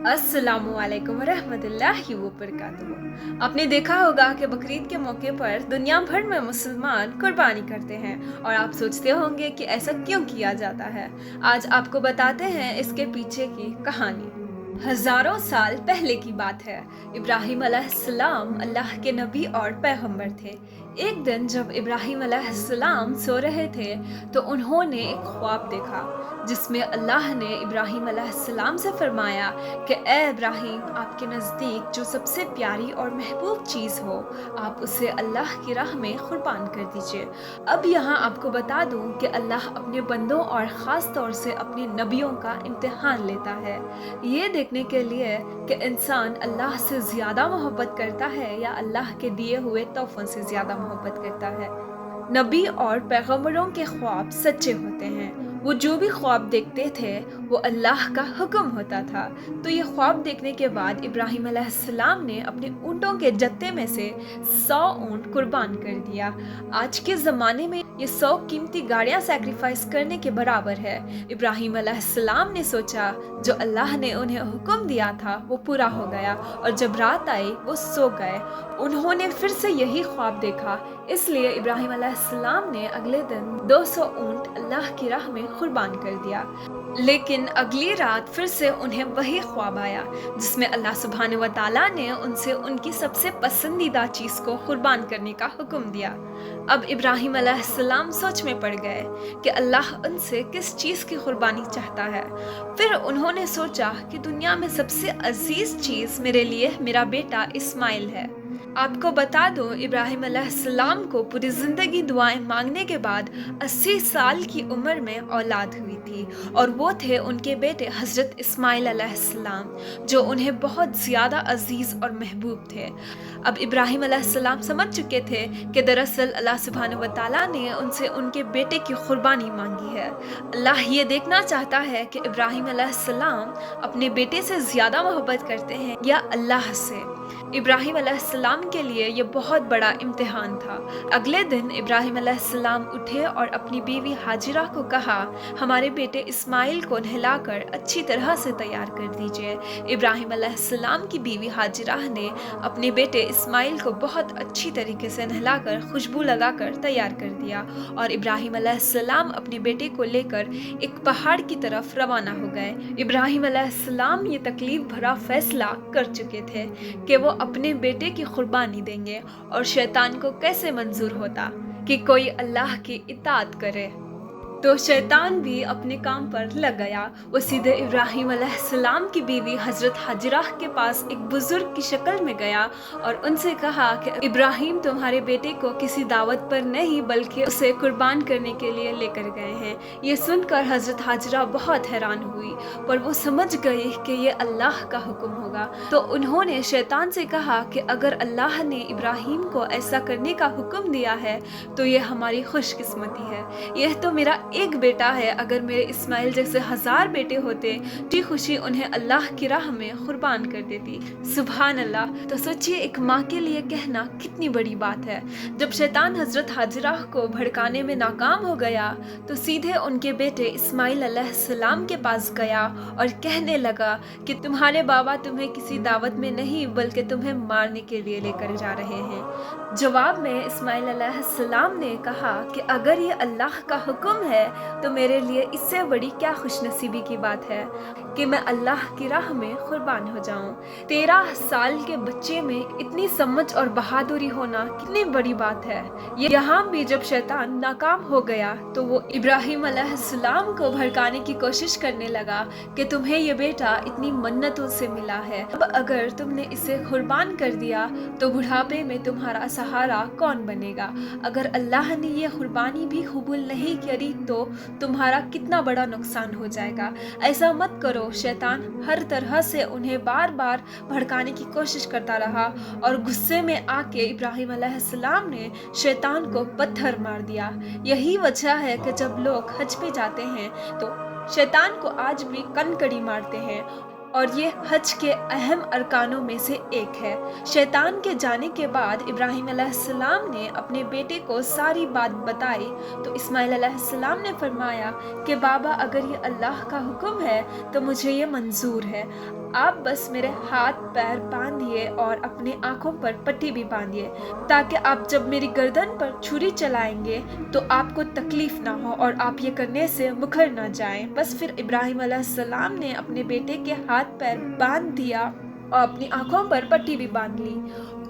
अस्सलामुअलैकुम रहमतुल्लाहि वबरकातुहू। आपने देखा होगा कि बकरीद के मौके पर दुनिया भर में मुसलमान कुर्बानी करते हैं और आप सोचते होंगे कि ऐसा क्यों किया जाता है। आज आपको बताते हैं इसके पीछे की कहानी। हजारों साल पहले की बात है। इब्राहिम अलैहिस्सलाम अल्लाह के नबी और पैगंबर थे। एक दिन जब इब्राहिम अलैहिस्सलाम सो रहे थे तो उन्होंने एक ख्वाब देखा जिसमें अल्लाह ने इब्राहिम अलैहिस्सलाम से फरमाया कि ए इब्राहिम, आपके नज़दीक जो सबसे प्यारी और महबूब चीज़ हो आप उसे अल्लाह की राह में कुर्बान कर दीजिए। अब यहाँ आपको बता दूँ कि अल्लाह अपने बंदों और ख़ास तौर से अपने नबियों का इम्तिहान लेता है, ये देखने के लिए कि इंसान अल्लाह से ज़्यादा मोहब्बत करता है या अल्लाह के दिए हुए तोहफ़ों से ज़्यादा मोहब्बत करता है। नबी और पैगंबरों के ख्वाब सच्चे होते हैं। वो जो भी ख्वाब देखते थे वो अल्लाह का हुक्म होता था। तो ये ख्वाब देखने के बाद इब्राहिम अलैहिस्सलाम ने अपने ऊँटों के जत्थे में से 100 ऊँट कुर्बान कर दिया। आज के ज़माने में ये 100 कीमती गाड़ियाँ सैक्रिफाइस करने के बराबर है। इब्राहिम अलैहिस्सलाम ने सोचा जो अल्लाह ने उन्हें हुक्म दिया था वो पूरा हो गया और जब रात आई वो सो गए। उन्होंने फिर से यही ख्वाब देखा, इसलिए इब्राहिम अलैहिस्सलाम ने अगले दिन 200 ऊँट अल्लाह की राह में कुर्बान कर दिया। लेकिन अगली रात फिर से उन्हें वही ख्वाब आया जिसमें अल्लाह सुब्हानहू व तआला ने उनसे उनकी सबसे पसंदीदा चीज़ को कुर्बान करने का हुक्म दिया। अब इब्राहिम अलैहिस्सलाम सोच में पड़ गए कि अल्लाह उनसे किस चीज़ की कुर्बानी चाहता है। फिर उन्होंने सोचा कि दुनिया में सबसे अजीज़ चीज़ मेरे लिए मेरा बेटा इस्माइल है। आपको बता दूं, इब्राहिम अलैहिस्सलाम को पूरी ज़िंदगी दुआएं मांगने के बाद 80 साल की उम्र में औलाद हुई थी और वो थे उनके बेटे हज़रत इस्माइल अलैहिस्सलाम, जो उन्हें बहुत ज़्यादा अजीज़ और महबूब थे। अब इब्राहिम अलैहिस्सलाम समझ चुके थे कि दरअसल अल्लाह सुब्हानहू व तआला ने उनसे उनके बेटे की कुर्बानी मांगी है। अल्लाह ये देखना चाहता है कि इब्राहिम अलैहिस्सलाम अपने बेटे से ज़्यादा मोहब्बत करते हैं या अल्लाह से। इब्राहिम अलैहिस्सलाम के लिए ये बहुत बड़ा इम्तिहान था। अगले दिन इब्राहिम अलैहिस्सलाम उठे और अपनी बीवी हाजिरा को कहा, हमारे बेटे इस्माइल को नहलाकर अच्छी तरह से तैयार कर दीजिए। इब्राहिम अलैहिस्सलाम की बीवी हाजिरा ने अपने बेटे इस्माइल को बहुत अच्छी तरीके से नहलाकर खुशबू लगाकर तैयार कर दिया और इब्राहिम अलैहिस्सलाम अपने बेटे को लेकर एक पहाड़ की तरफ रवाना हो गए। इब्राहिम अलैहिस्सलाम ये तकलीफ भरा फैसला कर चुके थे कि वो अपने बेटे की कुर्बानी देंगे और शैतान को कैसे मंजूर होता कि कोई अल्लाह की इताअत करे। तो शैतान भी अपने काम पर लग गया। वो सीधे इब्राहिम अलैहिस्सलाम की बीवी हज़रत हाजिरा के पास एक बुजुर्ग की शक्ल में गया और उनसे कहा कि इब्राहिम तुम्हारे बेटे को किसी दावत पर नहीं बल्कि उसे कुर्बान करने के लिए लेकर गए हैं। ये सुनकर हज़रत हाजिरा बहुत हैरान हुई, पर वो समझ गई कि ये अल्लाह का हुक्म होगा। तो उन्होंने शैतान से कहा कि अगर अल्लाह ने इब्राहिम को ऐसा करने का हुक्म दिया है तो ये हमारी खुशकिस्मती है। यह तो मेरा एक बेटा है, अगर मेरे इस्माइल जैसे 1000 बेटे होते तो खुशी उन्हें अल्लाह की राह में कुर्बान कर देती। सुभान अल्लाह। तो सोचिए एक माँ के लिए कहना कितनी बड़ी बात है। जब शैतान हज़रत हाजिरा को भड़काने में नाकाम हो गया तो सीधे उनके बेटे इस्माइल अलैहिस्सलाम के पास गया और कहने लगा कि तुम्हारे बाबा तुम्हें किसी दावत में नहीं बल्कि तुम्हें मारने के लिए लेकर जा रहे हैं। जवाब में इस्माइल अलैहिस्सलाम ने कहा कि अगर ये अल्लाह का हुक्म है तो मेरे लिए इससे बड़ी क्या खुशनसीबी की बात है कि मैं अल्लाह की राह में कुर्बान हो जाऊं। 13 साल के बच्चे में इतनी समझ और बहादुरी होना कितनी बड़ी बात है। यहाँ भी जब शैतान नाकाम हो गया तो वो इब्राहिम अलैहिस्सलाम को भड़काने की कोशिश करने लगा कि तुम्हें ये बेटा इतनी मन्नतों से मिला है, अब अगर तुमने इसे कुर्बान कर दिया तो बुढ़ापे में तुम्हारा सहारा कौन बनेगा। अगर अल्लाह ने ये कुर्बानी भी कबूल नहीं करी तो तुम्हारा कितना बड़ा नुकसान हो जाएगा। ऐसा मत करो। शैतान हर तरह से उन्हें बार बार भड़काने की कोशिश करता रहा और गुस्से में आके इब्राहिम अलैहिस्सलाम ने शैतान को पत्थर मार दिया। यही वजह है कि जब लोग हज पे जाते हैं तो शैतान को आज भी कनकड़ी मारते हैं और ये हज के अहम अरकानों में से एक है। शैतान के जाने के बाद इब्राहिम अलैहिस्सलाम ने अपने बेटे को सारी बात बताई तो इस्माइल अलैहिस्सलाम ने फरमाया कि बाबा अगर ये अल्लाह का हुक्म है तो मुझे ये मंजूर है। آپ بس میرے ہاتھ پیر باندھیے اور اپنے آنکھوں پر پٹی بھی باندھیے، تاکہ آپ جب میری گردن پر چھری چلائیں گے تو آپ کو تکلیف نہ ہو اور آپ یہ کرنے سے مکر نہ جائیں۔ بس پھر ابراہیم علیہ السلام نے اپنے بیٹے کے ہاتھ پیر باندھ دیا اور اپنی آنکھوں پر پٹی بھی باندھ لی،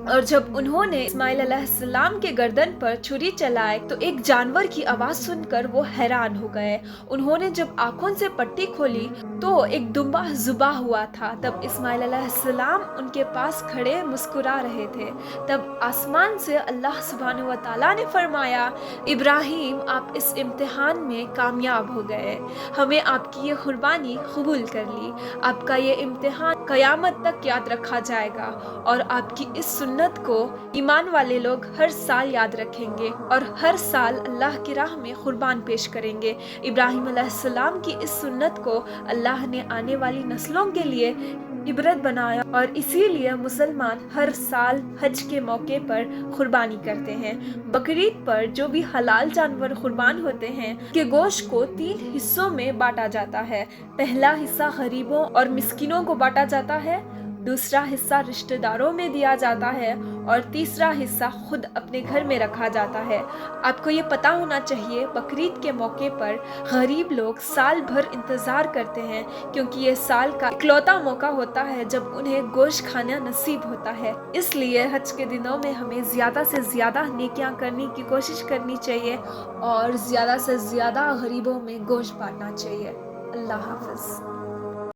اور جب انہوں نے اسماعیل علیہ السلام کے گردن پر چھری چلائی تو ایک جانور کی آواز سن کر وہ حیران ہو گئے۔ انہوں نے جب آنکھوں سے پٹی کھولی تو ایک دمبا ذبح ہوا تھا۔ تب اسماعیل علیہ السلام ان کے پاس کھڑے مسکرا رہے تھے۔ تب آسمان سے اللہ سبحانہ و تعالیٰ نے فرمایا، ابراہیم آپ اس امتحان میں کامیاب ہو گئے، ہمیں آپ کی یہ قربانی قبول کر لی۔ آپ کا یہ امتحان قیامت تک یاد رکھا جائے گا، اور آپ کی اس سنت کو ایمان والے لوگ ہر سال یاد رکھیں گے اور ہر سال اللہ کی راہ میں قربان پیش کریں گے۔ ابراہیم علیہ السلام کی اس سنت کو اللہ نے آنے والی نسلوں کے لیے عبرت بنایا، اور اسی لیے مسلمان ہر سال حج کے موقع پر قربانی کرتے ہیں۔ بقرعید پر جو بھی حلال جانور قربان ہوتے ہیں کے گوشت کو 3 حصوں میں بانٹا جاتا ہے۔ پہلا حصہ غریبوں اور مسکینوں کو بانٹا جاتا ہے، دوسرا حصہ رشتہ داروں میں دیا جاتا ہے، اور تیسرا حصہ خود اپنے گھر میں رکھا جاتا ہے۔ آپ کو یہ پتا ہونا چاہیے، بقرعید کے موقع پر غریب لوگ سال بھر انتظار کرتے ہیں، کیونکہ یہ سال کا اکلوتا موقع ہوتا ہے جب انہیں گوشت کھانا نصیب ہوتا ہے۔ اس لیے حج کے دنوں میں ہمیں زیادہ سے زیادہ نیکیاں کرنے کی کوشش کرنی چاہیے اور زیادہ سے زیادہ غریبوں میں گوشت بانٹنا چاہیے۔ اللہ حافظ۔